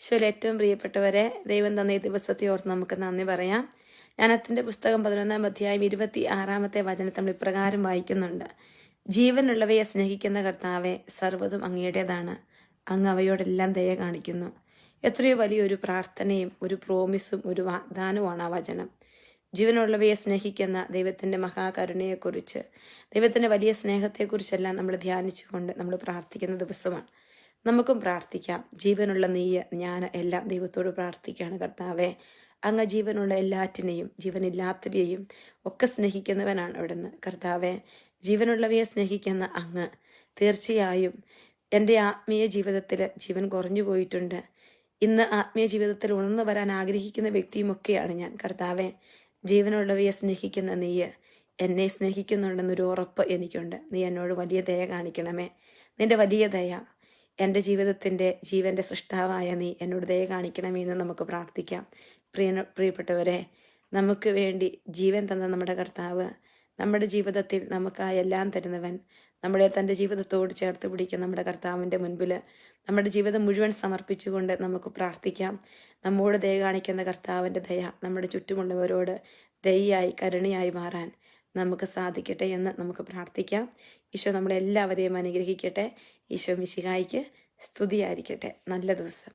ഈശോയിൽ ഏറ്റവും പ്രിയപ്പെട്ടവരെ, ദൈവം തന്ന ഈ ദിവസത്തെ ഓർത്ത് നമുക്ക് നന്ദി പറയാം. ജ്ഞാനത്തിന്റെ പുസ്തകം 11-ാം അധ്യായം 26-ാമത്തെ വചനത്തിൽ നമ്മൾ ഇപ്രകാരം വായിക്കുന്നുണ്ട്: ജീവനുള്ളവയെ സ്നേഹിക്കുന്ന കർത്താവെ, സർവ്വതും അങ്ങയുടേതാണ്, അങ്ങ് അവയോടെല്ലാം ദയ കാണിക്കുന്നു. എത്രയോ വലിയൊരു പ്രാർത്ഥനയും ഒരു പ്രോമിസും ഒരു വാഗ്ദാനവുമാണ് ആ വചനം. ജീവനുള്ളവയെ സ്നേഹിക്കുന്ന ദൈവത്തിന്റെ മഹാകരുണയെക്കുറിച്ച്, ദൈവത്തിന്റെ വലിയ സ്നേഹത്തെക്കുറിച്ചെല്ലാം നമ്മൾ ധ്യാനിച്ചുകൊണ്ട് നമ്മൾ പ്രാർത്ഥിക്കുന്ന ദിവസമാണ്. നമുക്കും പ്രാർത്ഥിക്കാം. ജീവനുള്ള നീയ്, ഞാൻ എല്ലാം ദൈവത്തോട് പ്രാർത്ഥിക്കുകയാണ്. കർത്താവെ, അങ്ങ് ജീവനുള്ള എല്ലാറ്റിനെയും ജീവനില്ലാത്തവയെയും ഒക്കെ സ്നേഹിക്കുന്നവനാണ് അവിടുന്ന്. കർത്താവെ, ജീവനുള്ളവയെ സ്നേഹിക്കുന്ന അങ്ങ് തീർച്ചയായും എൻ്റെ ആത്മീയ ജീവിതത്തിൽ ജീവൻ കുറഞ്ഞു പോയിട്ടുണ്ട്. ഇന്ന് ആത്മീയ ജീവിതത്തിൽ ഉണർന്നു വരാൻ ആഗ്രഹിക്കുന്ന വ്യക്തിയുമൊക്കെയാണ് ഞാൻ. കർത്താവെ, ജീവനുള്ളവയെ സ്നേഹിക്കുന്ന നീയ് എന്നെ സ്നേഹിക്കുന്നുണ്ടെന്നൊരു ഉറപ്പ് എനിക്കുണ്ട്. നീ എന്നോട് വലിയ ദയ കാണിക്കണമേ. നിന്റെ വലിയ ദയ, എൻ്റെ ജീവിതത്തിൻ്റെ ജീവൻ്റെ സൃഷ്ടാവായ നീ എന്നോട് ദയ കാണിക്കണമേ എന്ന് നമുക്ക് പ്രാർത്ഥിക്കാം. പ്രിയപ്പെട്ടവരെ, നമുക്ക് വേണ്ടി ജീവൻ തന്ന നമ്മുടെ കർത്താവ്, നമ്മുടെ ജീവിതത്തിൽ നമുക്കായി എല്ലാം തരുന്നവൻ, നമ്മളെ തൻ്റെ ജീവിതത്തോട് ചേർത്ത് പിടിക്കുന്ന നമ്മുടെ കർത്താവിൻ്റെ മുൻപിൽ നമ്മുടെ ജീവിതം മുഴുവൻ സമർപ്പിച്ചുകൊണ്ട് നമുക്ക് പ്രാർത്ഥിക്കാം. നമ്മോട് ദയ കാണിക്കുന്ന കർത്താവിൻ്റെ ദയ നമ്മുടെ ചുറ്റുമുള്ളവരോട് ദയയായി കരുണയായി മാറാൻ നമുക്ക് സാധിക്കട്ടെ എന്ന് നമുക്ക് പ്രാർത്ഥിക്കാം. ഈശോ നമ്മളെല്ലാവരെയും അനുഗ്രഹിക്കട്ടെ. ഈശോ മിശിഹായിക്ക് സ്തുതിയായിരിക്കട്ടെ. നല്ല ദിവസം.